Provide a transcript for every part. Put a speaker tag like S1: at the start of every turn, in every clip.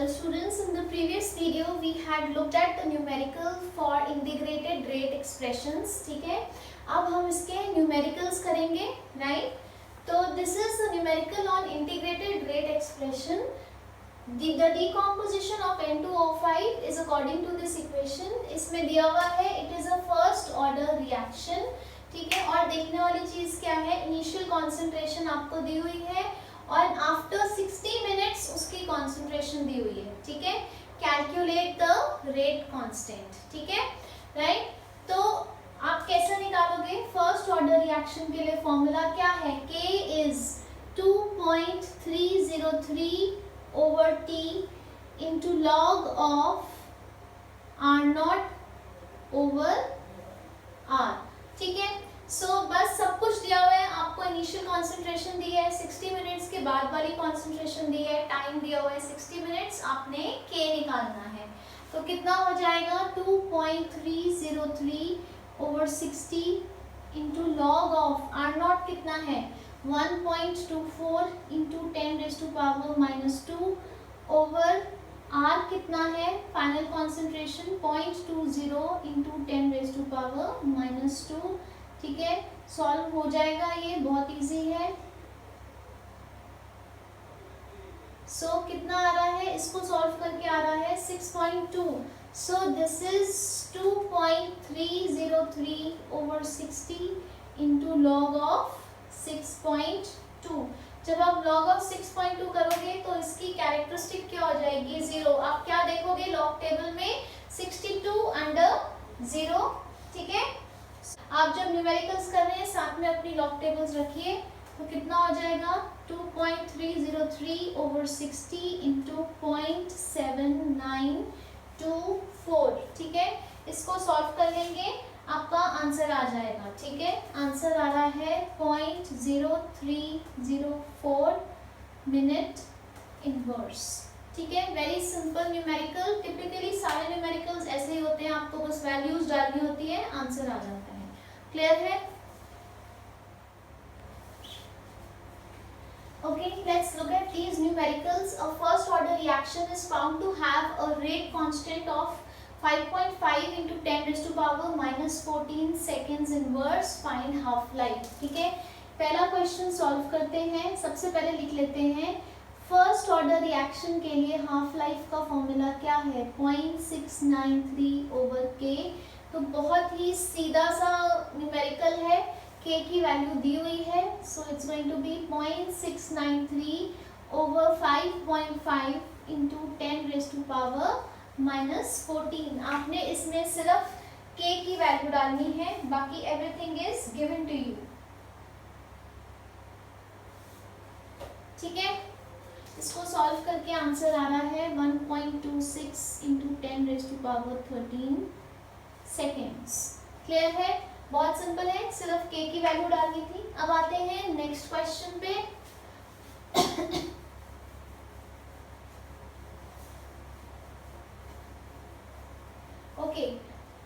S1: Students, in the previous video we had looked at the numerical for integrated rate expressions. ठीक है, अब हम इसके numericals करेंगे, right? तो this is the numerical on integrated rate expression. The decomposition of N2O5 is according to this equation. इसमें दिया हुआ है it is a first order reaction. ठीक है, और देखने वाली चीज क्या है, इनिशियल कॉन्सेंट्रेशन आपको दी हुई है और आफ्टर 60 मिनट्स उसकी कॉन्सेंट्रेशन दी हुई है. ठीक है, कैलकुलेट द रेट कांस्टेंट. ठीक है, राइट. तो आप कैसे निकालोगे फर्स्ट ऑर्डर रिएक्शन के लिए? फॉर्मूला क्या है? K is 2.303 over T into log of R0 over R. ठीक है, सो बस सब कुछ दिया हुआ है. आपको इनिशियल कॉन्सेंट्रेशन दी है, 60 मिनट्स के बाद वाली कॉन्सेंट्रेशन दी है, टाइम दिया हुआ है 60 मिनट्स, आपने K निकालना है. तो कितना हो जाएगा? 2.303 over 60 into log of R0 कितना है? 1.24 into 10 raised to power minus 2 over R कितना है? Final concentration 0.20 into 10 raised to power minus 2. ठीक है, सॉल्व हो जाएगा, ये बहुत इजी है. सो कितना आ रहा है? इसको सॉल्व करके आ रहा है 6.2. सो this is 2.303 over 60 into log of 6.2. जब आप log of 6.2 करोगे तो इसकी कैरेक्टरिस्टिक क्या हो जाएगी? 0. आप क्या देखोगे लॉग टेबल में? 62 अंडर 0. ठीक है, आप जब न्यूमेरिकल्स कर रहे हैं साथ में अपनी लॉग टेबल्स रखिए. तो कितना हो जाएगा? 2.303 over 60 into 0.7924. ठीक है, इसको सॉल्व कर लेंगे, आपका आंसर आ जाएगा. ठीक है, आंसर आ रहा है 0.0304 मिनट इनवर्स. ठीक है, वेरी सिंपल न्यूमेरिकल. टिपिकली सारे न्यूमेरिकल्स ऐसे ही होते हैं, आपको बस वैल्यूज डालनी होती है, आंसर आ जाता है. क्लियर है? Okay, let's look at these numericals. A first order reaction is found to have a rate constant of 5.5 into 10 raised to power minus 14 seconds inverse. Find half life. ठीक है, पहला question solve करते हैं. सबसे पहले लिख लेते हैं फर्स्ट ऑर्डर रिएक्शन के लिए हाफ लाइफ का फॉर्मूला क्या है? 0.693 over K. तो बहुत ही सीधा सा न्यूमेरिकल है. K की वैल्यू दी हुई है, so it's going to be 0.693 over 5.5 into 10 raised to power minus 14. आपने इसमें सिर्फ K की वैल्यू डालनी है, बाकी everything is given to you. ठीक है, इसको सॉल्व करके आंसर आ रहा है 1.26 into 10 raised to power 13 seconds. Clear है? बहुत सिंपल है, सिर्फ K की वैल्यू डालनी थी. अब आते हैं नेक्स्ट क्वेश्चन पे. Okay,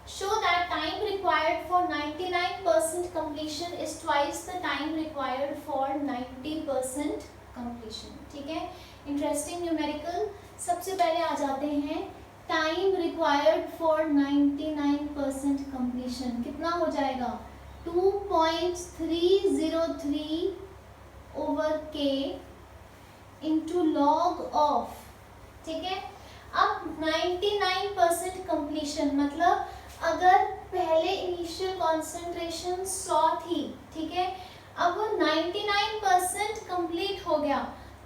S1: show that time required for 99% completion is twice the time required for 90% completion. ठीक है, इंटरेस्टिंग न्यूमेरिकल. सबसे पहले आ जाते हैं टाइम रिक्वायर्ड फॉर 99% कंप्लीशन. कितना हो जाएगा? 2.303 over K into log of. ठीक है, अब 99% कंप्लीशन मतलब अगर पहले इनिशियल कॉन्सेंट्रेशन 100 थी, ठीक है, अब वो 99% कंप्लीट हो गया,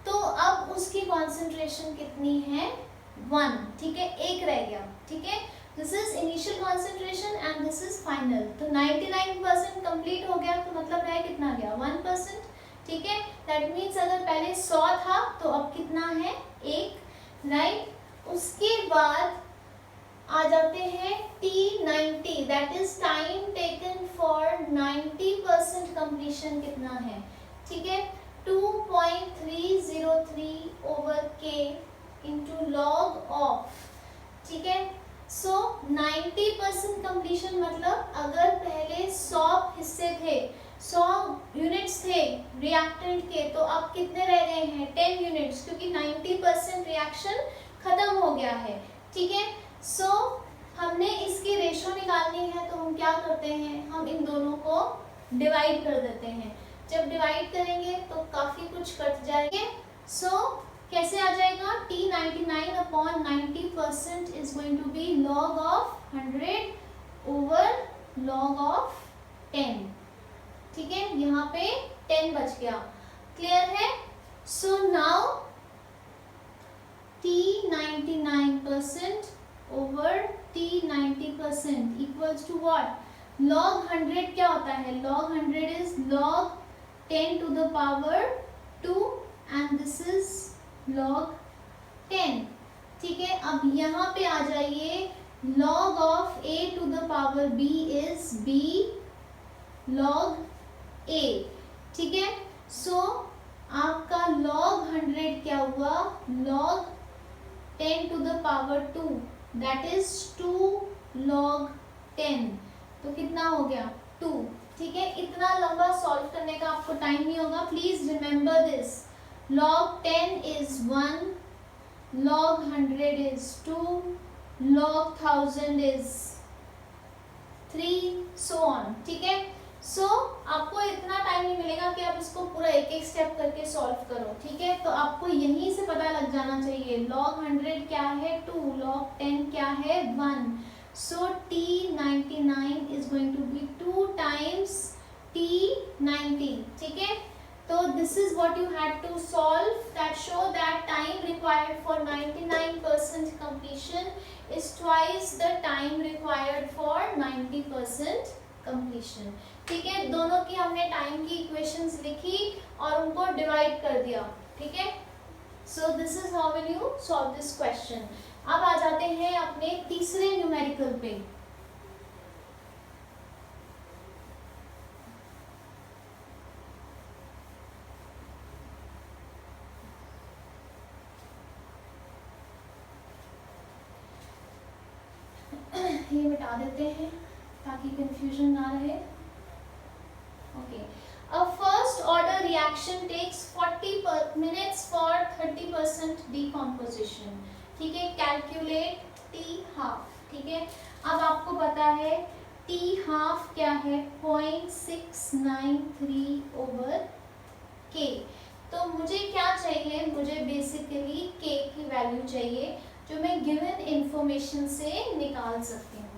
S1: तो अब उसकी कॉन्सेंट्रेशन कितनी है? 1. ठीक है, एक रह गया. ठीक है, this is initial concentration and this is final. तो 99% कंप्लीट हो गया, तो मतलब रह कितना गया? 1%. ठीक है, दैट मीन्स अगर पहले 100 था तो अब कितना है? 1. राइट. उसके बाद आ जाते हैं T90, that is time taken for 90% completion. कितना है? ठीक है, 2.303 over K into log of. ठीक है, सो 90% कंप्लीशन मतलब अगर पहले 100 हिस्से थे, 100 यूनिट्स थे रिएक्टेंट के, तो अब कितने रह गए हैं? 10 यूनिट्स, क्योंकि 90% रिएक्शन खत्म हो गया है। ठीक है, सो हमने इसकी रेशो निकालनी है तो हम क्या करते हैं, हम इन दोनों को डिवाइड कर देते हैं। जब डिवाइड करेंगे तो काफी कुछ कट जाएंगे। सो कैसे आ जाएगा, T99 upon 90% is going to be log of 100 over log of 10। ठीक है, यहाँ पे 10 बच गया। क्लियर है? So now T99% over T90% equals to what, log 100 क्या होता है, log 100 is log 10 to the power 2 and this is log 10। ठीक है, अब यहाँ पे आ जाइए, log of a to the power b is b log a। ठीक है, सो आपका log 100 क्या हुआ, log 10 to the power 2 that is 2 log 10। तो कितना हो गया, 2। ठीक है, इतना लंबा सॉल्व करने का आपको टाइम नहीं होगा। Please remember this, log 10 is 1, log 100 is 2, log 1000 is 3, so on। ठीक है, सो आपको इतना टाइम नहीं मिलेगा कि आप इसको पूरा एक एक स्टेप करके सॉल्व करो। ठीक है, तो आपको यहीं से पता लग जाना चाहिए, log 100 क्या है 2, log 10 क्या है 1। So T99 is going to be 2 times T90। ठीक है, तो this is what you had to solve, that show that time required for 99% completion is twice the time required for 90% completion। ठीक है, दोनों की हमने टाइम की इक्वेशंस लिखी और उनको डिवाइड कर दिया। ठीक है, so this is how will you solve this question। अब आ जाते हैं अपने तीसरे न्यूमेरिकल पे। ये मिटा देते हैं ताकि कंफ्यूजन ना रहे। Okay, a first order reaction takes 40 minutes for 30% decomposition। ठीक है, कैलकुलेट T हाफ। ठीक है, अब आपको पता है T हाफ क्या है, 0.693 ओवर K। तो मुझे क्या चाहिए, मुझे बेसिकली K की वैल्यू चाहिए जो मैं गिवन इंफॉर्मेशन से निकाल सकती हूँ।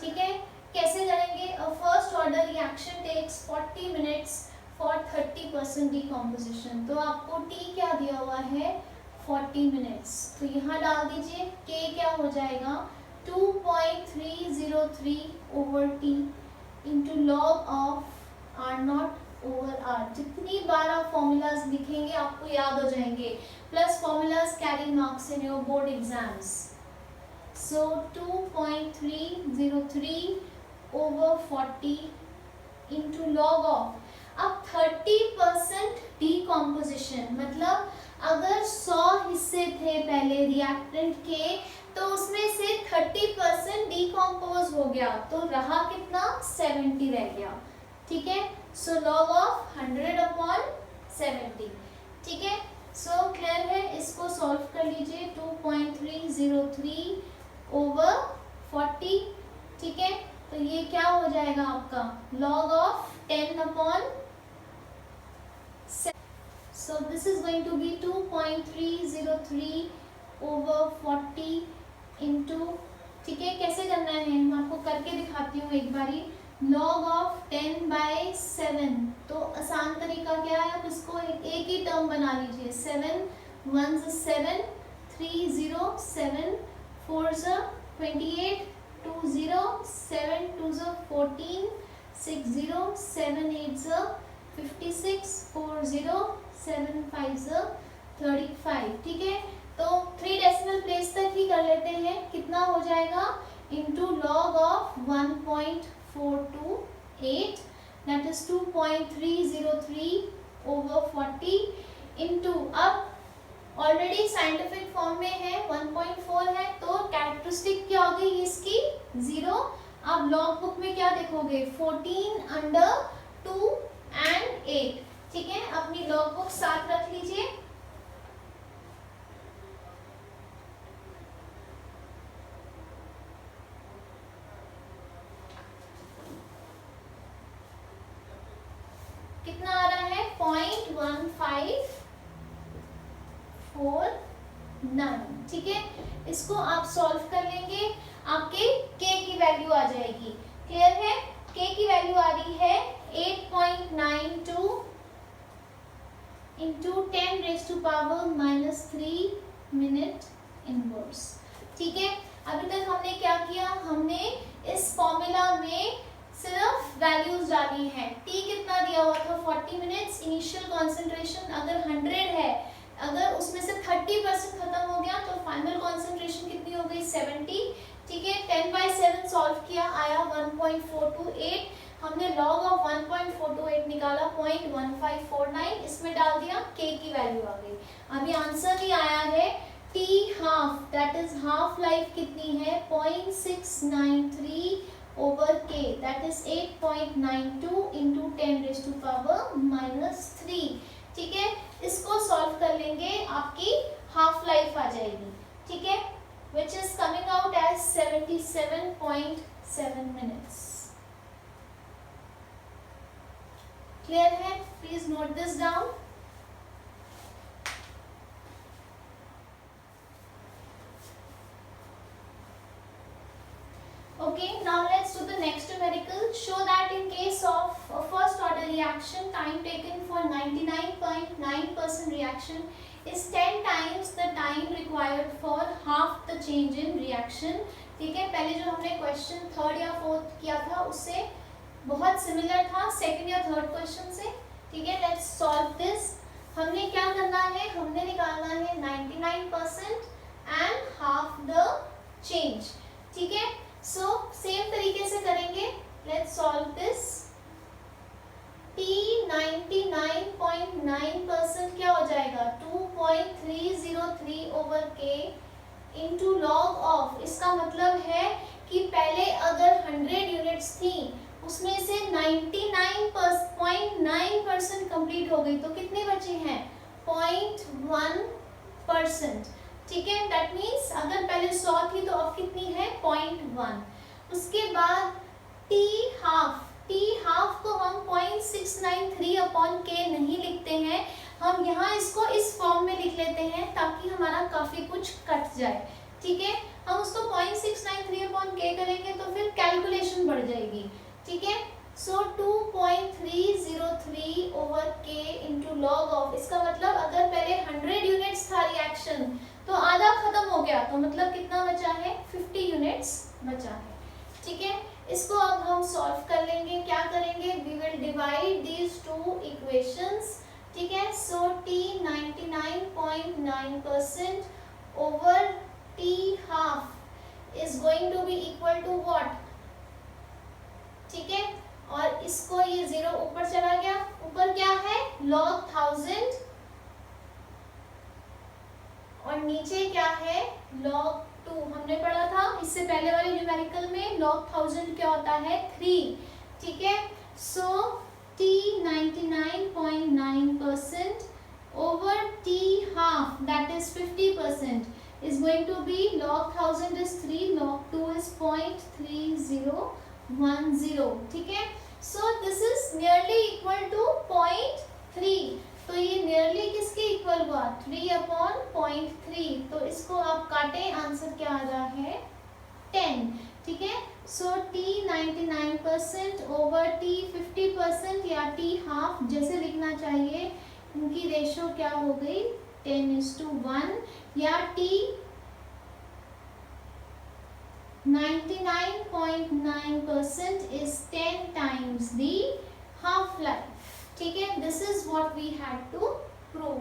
S1: ठीक है, कैसे करेंगे, a first order reaction takes 40 minutes for 30% decomposition. तो आपको T क्या दिया हुआ है, 40 मिनट्स। तो यहाँ डाल दीजिए, K क्या हो जाएगा 2.303 over T into log of R not over R। जितनी बार आप फॉर्मूलाज लिखेंगे आपको याद हो जाएंगे, plus formulas carry marks in your board exams. So 2.303 over 40 into log of, अब 30% डिकम्पोजिशन मतलब अगर 100 हिस्से थे पहले रिएक्टेंट के, तो उसमें से 30% डिकम्पोज हो गया, तो रहा कितना, 70 रह गया। ठीक है, सो लॉग ऑफ 100 अपॉन 70। ठीक है, सो क्लियर है, इसको सॉल्व कर लीजिए, 2.303 ओवर 40। ठीक है, तो ये क्या हो जाएगा आपका, log of 10 upon, so this is going to be 2.303 over 40 into, ठीक है, कैसे करना है मैं आपको करके दिखाती हूँ एक बारी, log of 10/7। तो आसान तरीका क्या है, आप इसको एक ही टर्म बना लीजिए, 7 1 7, 3 0 7, 4 28, 2 0 7 2 14, 6 0 7 8 56, 4 0 7 5 35। ठीक है, तो 3 डेसिमल प्लेस तक ही कर लेते हैं, कितना हो जाएगा, into log of 1.428 that is 2.303 over 40 into, अब ऑलरेडी साइंटिफिक फॉर्म में है 1.4 है, तो कैरेक्टरिस्टिक क्या हो गई इसकी, 0। अब लॉग बुक में क्या देखोगे, 14 अंडर 2 एंड 8। ठीक है, अपनी लॉग बुक साथ रख लीजिए। 9। ठीक है, इसको आप सॉल्व कर लेंगे, आपके k की वैल्यू आ जाएगी। क्लियर है? k की वैल्यू आ रही है 8.92 इंटू 10⁻³ मिनट इनवर्स। ठीक है, अभी तक हमने क्या किया, हमने इस फॉर्मूला में सिर्फ वैल्यूज डाली हैं। t कितना दिया हुआ था 40 मिनट्स, इनिशियल कॉन्सेंट्रेशन अगर 100 है, अगर उसमें से 30% खत्म हो गया तो फाइनल कॉन्सेंट्रेशन कितनी हो गई 70। ठीक है, 10/7 सॉल्व किया, आया 1.428। हमने log ऑफ 1.428 निकाला 0.1549, इसमें डाल दिया, k की वैल्यू आ गई। अभी आंसर ही आया है t half, that is half life कितनी है 0.693 over k, that is 8.92 into 10⁻³ ठीक है, इसको सॉल्व कर लेंगे, आपकी हाफ लाइफ आ जाएगी। ठीक है, which is coming out as 77.7 minutes. Clear है? Please note this down. Okay, now let's do the next numerical. Show that in case of a first order reaction, time taken for 99.9% reaction is 10 times the time required for half the change in reaction. ठीक है, पहले जो हमने question third या fourth किया था उससे बहुत सिमिलर था, सेकंड या थर्ड क्वेश्चन से। ठीक है, लेट्स सॉल्व दिस। हमने क्या करना है, हमने निकालना है 99% एंड हाफ द चेंज। ठीक है, सो सेम तरीके से करेंगे, लेट्स सॉल्व दिस। t 99.9% क्या हो जाएगा 2.303 over k into log of, इसका मतलब है कि पहले अगर 100 यूनिट्स थी उसमें से 99.9% कंप्लीट हो गई तो कितने बचे हैं 0.1%। ठीक है, दैट मीन्स अगर पहले 100 थी तो अब कितनी है 0.1। उसके बाद t हाफ को हम 0.693 अपॉन k नहीं लिखते हैं, हम यहाँ इसको इस फॉर्म में लिख लेते हैं ताकि हमारा काफी कुछ कट जाए। ठीक है, हम उसको 0.693 अपॉन k करेंगे तो फिर कैलकुलेशन बढ़ जाएगी। ठीक है, सो 2.303 over k into log of, इसका मतलब अगर पहले 100 यूनिट्स था रिएक्शन तो आधा खत्म हो गया, तो मतलब कितना बचा है 50 यूनिट्स बचा है। ठीक है, इसको अब हम सॉल्व कर लेंगे, क्या करेंगे, we will divide these two equations. ठीक है, so t 99.9% over t half is going to be equal to what. ठीक है, और इसको ये 0 ऊपर चला गया, ऊपर क्या है log 1000 और नीचे क्या है log 2। हमने पढ़ा था इससे पहले वाले न्यूमेरिकल में log 1000 क्या होता है 3। ठीक है, so t 99.9% over t half, that is 50%, is going to be log 1000 is 3, log 2 is 0.3010। ठीक है, so this is nearly equal to 0.3, तो ये नियरली किसके इक्वल हुआ 3/0.3, तो इसको आप काटें, आंसर क्या आ रहा है 10। ठीक है, सो t 99% ओवर t 50% या t हाफ जैसे लिखना चाहिए, इनकी रेशो क्या हो गई 10:1, या t 99.9% is 10 times the half life। ठीक है, this is what we had to prove.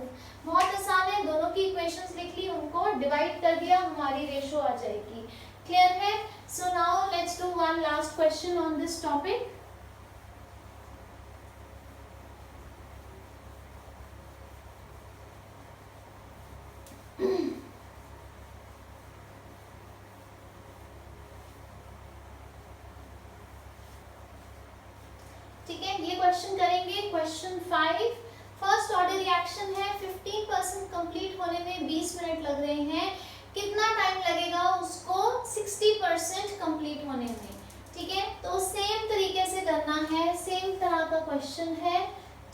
S1: बहुत आसान है, दोनों की इक्वेशंस लिख ली, उनको डिवाइड कर दिया, हमारी रेशो आ जाएगी। क्लियर है? So now let's do one last question on this topic. ठीक है, ये क्वेश्चन करेंगे, क्वेश्चन 5। फर्स्ट ऑर्डर रिएक्शन है, 15% कंप्लीट होने में 20 मिनट लग रहे हैं, कितना टाइम लगेगा उसको 60% कंप्लीट होने में। ठीक है, तो सेम तरीके से करना है, सेम तरह का क्वेश्चन है।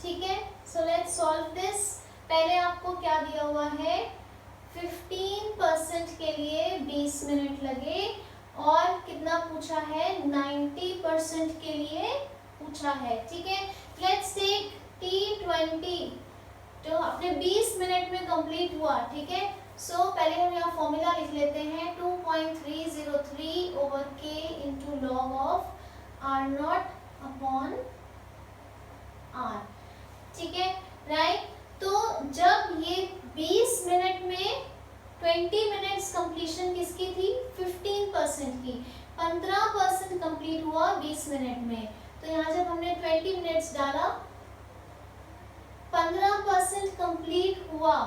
S1: ठीक है, सो लेट्स सॉल्व दिस। पहले आपको क्या दिया हुआ है 15% के लिए 20 मिनट लगे और कितना पूछा है 90% के लिए पूछा है। ठीक है, लेट्स टेक T20 जो अपने 20 मिनट में कंप्लीट हुआ। ठीक है, सो पहले हम यहाँ फॉर्मूला लिख लेते हैं 2.303 over k into log of R0 upon R। ठीक है, राइट। तो जब ये 20 मिनट में 20 मिनट्स कंप्लीशन किसकी थी 15% की, 15% कंप्लीट हुआ 20 मिनट में। तो यहाँ जब हमने 20 मिनट्स डाला 15% कंप्लीट हुआ।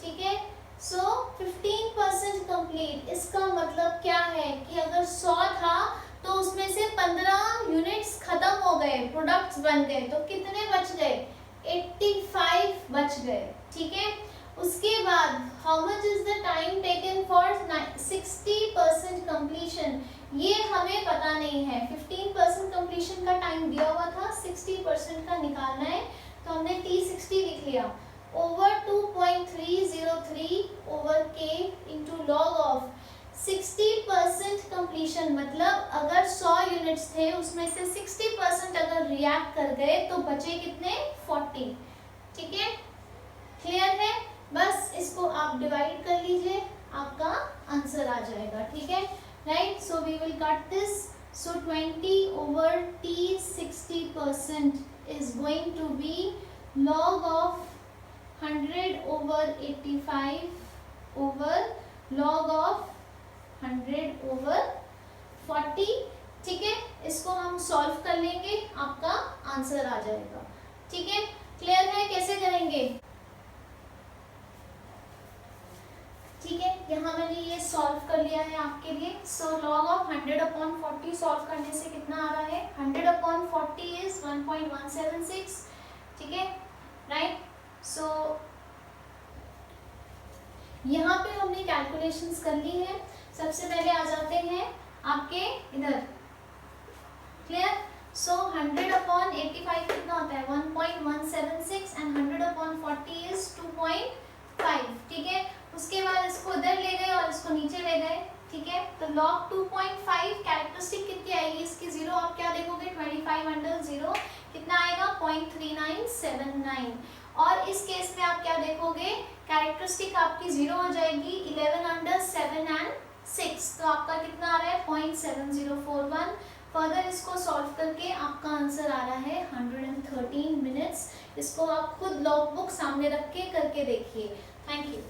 S1: ठीक है, सो 15% कंप्लीट, इसका मतलब क्या है कि अगर 100 था तो उसमें से 15 यूनिट्स खत्म हो गए, प्रोडक्ट्स बन गए, तो कितने बच गए 85 बच गए। ठीक है, उसके बाद how much is the time taken for 60% completion, ये हमें पता नहीं है। 15% कंप्लीशन का टाइम दिया हुआ था, 60% का निकालना है, तो हमने T60 लिख लिया over 2.303 over k into log of 60% completion, मतलब अगर 100 यूनिट्स थे उसमें से 60% अगर रिएक्ट कर गए तो बचे कितने 40। ठीक है, क्लियर है। बस इसको आप डिवाइड कर लीजिए, आपका आंसर आ जाएगा। ठीक है, right. So we will cut this, so 20 over T60% is going to be log of 100 over 85 over log of 100 over 40। ठीक है, इसको हम सॉल्व कर लेंगे, आपका आंसर आ जाएगा। ठीक है, क्लियर है कैसे करेंगे। ठीक है, यहाँ मैंने ये सॉल्व कर लिया है आपके लिए। So log of 100 upon 40 solve करने से कितना आ रहा है 100 अपॉन 40 इज 1.176। ठीक है, राइट। सो यहाँ पे हमने कैलकुलेशंस कर ली है। सबसे पहले आ जाते हैं आपके इधर, क्लियर। सो 100 अपॉन 85 कितना होता है 1.176 एंड 100 अपॉन 40 इज 2.5। ठीक है, उसके बाद इसको इधर ले गए और इसको नीचे ले गए। ठीक है, तो log 2.5 कैरेक्टरिस्टिक कितनी आएगी इसकी, 0 आप क्या देखोगे 25 अंडर 0 कितना आएगा 0.3979। और इस केस में आप क्या देखोगे कैरेक्टरिस्टिक आपकी 0 हो जाएगी 11 अंडर 7 एंड 6, तो आपका कितना आ रहा है 0.7041। फर्दर इसको सॉल्व करके आपका आंसर आ रहा है 113 मिनट्स। इसको आप खुद लॉग बुक सामने रख के करके देखिए। Thank you.